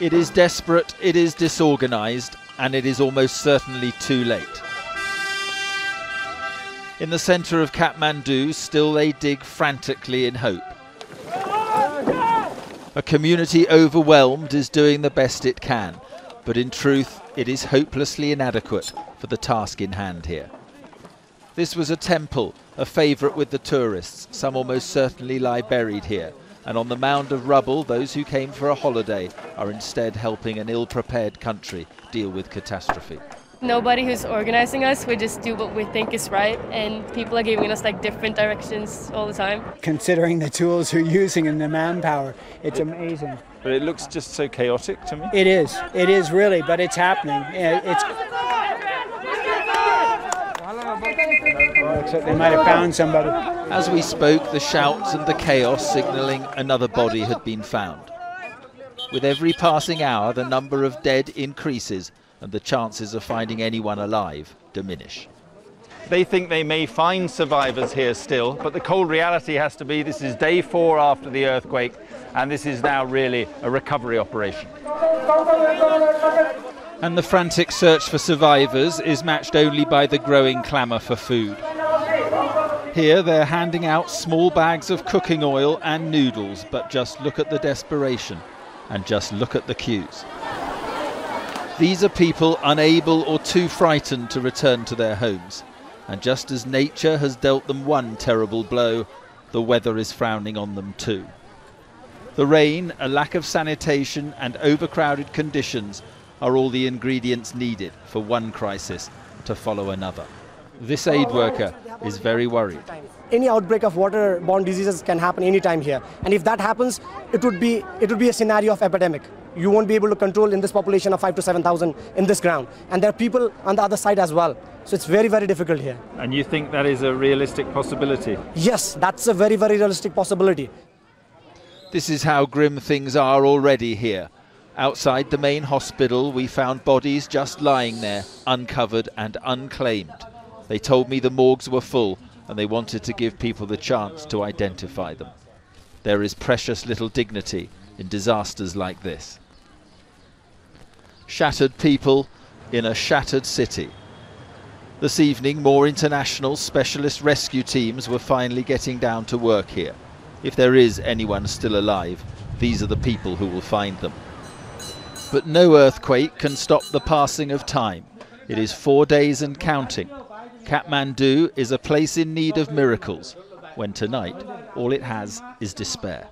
It is desperate, it is disorganised, and it is almost certainly too late. In the centre of Kathmandu, still they dig frantically in hope. A community overwhelmed is doing the best it can, but in truth it is hopelessly inadequate for the task in hand here. This was a temple, a favourite with the tourists. Some almost certainly lie buried here, and on the mound of rubble those who came for a holiday are instead helping an ill-prepared country deal with catastrophe. Nobody who's organizing us, we just do what we think is right, and people are giving us like different directions all the time. Considering the tools we're using and the manpower, it's amazing. But it looks just so chaotic to me. It is really, but it's happening. Looks like they might have found somebody. As we spoke, the shouts and the chaos signalling another body had been found. With every passing hour, the number of dead increases and the chances of finding anyone alive diminish. They think they may find survivors here still, but the cold reality has to be this is day 4 after the earthquake, and this is now really a recovery operation. And the frantic search for survivors is matched only by the growing clamour for food. Here they're handing out small bags of cooking oil and noodles, but just look at the desperation and just look at the queues. These are people unable or too frightened to return to their homes. And just as nature has dealt them one terrible blow, the weather is frowning on them too. The rain, a lack of sanitation and overcrowded conditions are all the ingredients needed for one crisis to follow another. This aid worker is very worried. Any outbreak of waterborne diseases can happen anytime here. And if that happens, it would be a scenario of epidemic. You won't be able to control in this population of 5,000 to 7,000 in this ground. And there are people on the other side as well. So it's very, very difficult here. And you think that is a realistic possibility? Yes, that's a very, very realistic possibility. This is how grim things are already here. Outside the main hospital, we found bodies just lying there, uncovered and unclaimed. They told me the morgues were full and they wanted to give people the chance to identify them. There is precious little dignity in disasters like this. Shattered people in a shattered city. This evening, more international specialist rescue teams were finally getting down to work here. If there is anyone still alive, these are the people who will find them. But no earthquake can stop the passing of time. It is 4 days and counting. Kathmandu is a place in need of miracles, when tonight all it has is despair.